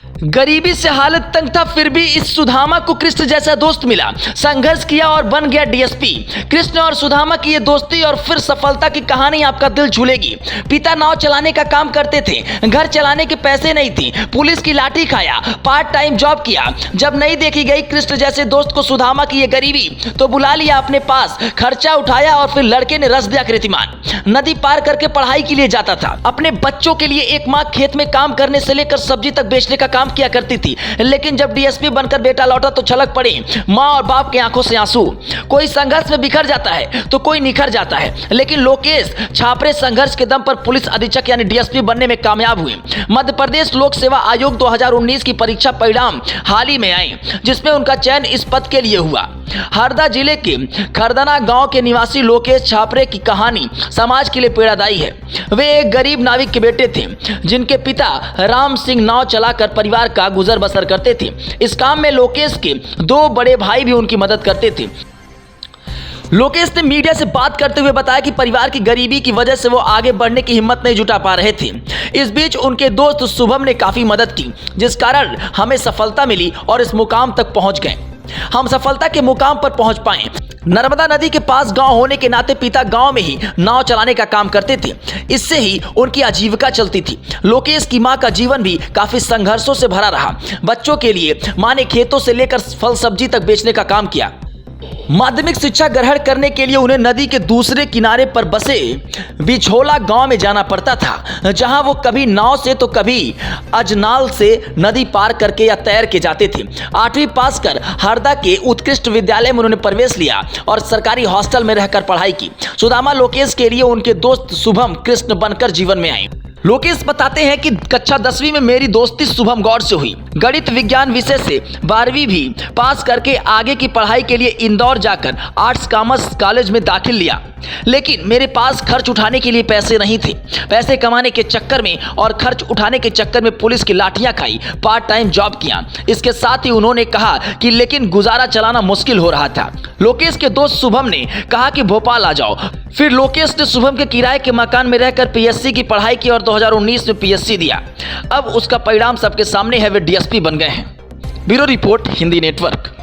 गरीबी से हालत तंग था, फिर भी इस सुदामा को कृष्ण जैसा दोस्त मिला। संघर्ष किया और बन गया डीएसपी। कृष्ण और सुदामा की ये दोस्ती और फिर सफलता की कहानी आपका दिल छूलेगी। पिता नाव चलाने का काम करते थे, घर चलाने के पैसे नहीं थे, पुलिस की लाठी खाया, पार्ट टाइम जॉब किया। जब नहीं देखी गई कृष्ण जैसे दोस्त को सुदामा की ये गरीबी, तो बुला लिया अपने पास, खर्चा उठाया और फिर लड़के ने रस दिया कीर्तिमान। नदी पार करके पढ़ाई के लिए जाता था। अपने बच्चों के लिए एक माँ खेत में काम करने से लेकर सब्जी तक बेचने का काम किया करती थी। लेकिन जब डीएसपी बनकर बेटा लौटा तो छलक पड़ी मां और बाप की आंखों से आंसू। कोई संघर्ष में बिखर जाता है तो कोई निखर जाता है, लेकिन लोकेश छापरे संघर्ष के दम पर पुलिस अधीक्षक यानी डीएसपी बनने में कामयाब हुए। मध्य प्रदेश लोक सेवा आयोग 2019 की परीक्षा परिणाम हाल ही में आए, जिसमें उनका चयन इस पद के लिए हुआ। हरदा जिले के खरदना गांव के निवासी लोकेश छापरे की कहानी समाज के लिए पीड़ादायी है। वे एक गरीब नाविक के बेटे थे, जिनके पिता राम सिंह नाव चलाकर परिवार का गुजर बसर करते थे। इस काम में लोकेश के 2 बड़े भाई भी उनकी मदद करते थे। लोकेश ने मीडिया से बात करते हुए बताया कि परिवार की गरीबी की वजह से वो आगे बढ़ने की हिम्मत नहीं जुटा पा रहे थे। इस बीच उनके दोस्त शुभम ने काफी मदद की, जिस कारण हमें सफलता मिली और इस मुकाम तक पहुंच गए। हम सफलता के मुकाम पर पहुंच पाए। नर्मदा नदी के पास गांव होने के नाते पिता गांव में ही नाव चलाने का काम करते थे। इससे ही उनकी आजीविका चलती थी। लोकेश की मां का जीवन भी काफी संघर्षों से भरा रहा। बच्चों के लिए मां ने खेतों से लेकर फल सब्जी तक बेचने का काम किया। माध्यमिक शिक्षा ग्रहण करने के लिए उन्हें नदी के दूसरे किनारे पर बसे बिछोला गांव में जाना पड़ता था, जहां वो कभी नाव से तो कभी अजनाल से नदी पार करके या तैर के जाते थे। 8वीं पास कर हरदा के उत्कृष्ट विद्यालय में उन्होंने प्रवेश लिया और सरकारी हॉस्टल में रहकर पढ़ाई की। सुदामा लोकेश के लिए उनके दोस्त शुभम कृष्ण बनकर जीवन में आए। लोकेश बताते हैं कि कक्षा 10वीं में मेरी दोस्ती शुभम गौड़ से हुई। गणित विज्ञान विषय से 12वीं भी पास करके आगे की पढ़ाई के लिए इंदौर जाकर आर्ट्स कॉमर्स कॉलेज में दाखिल लिया। लेकिन मेरे पास खर्च उठाने के लिए पैसे नहीं थे। पैसे कमाने के चक्कर में और खर्च उठाने के चक्कर में पुलिस की लाठियां खाई, पार्ट टाइम जॉब किया। इसके साथ ही उन्होंने कहा कि लेकिन गुजारा चलाना मुश्किल हो रहा था। लोकेश के दोस्त शुभम ने कहा कि भोपाल आ जाओ। फिर लोकेश ने शुभम के किराए के मकान में रहकर पीएससी की पढ़ाई की और 2019 में पीएससी दिया। अब उसका परिणाम सबके सामने है, वे डीएसपी बन गए हैं। Bureau report, Hindi network.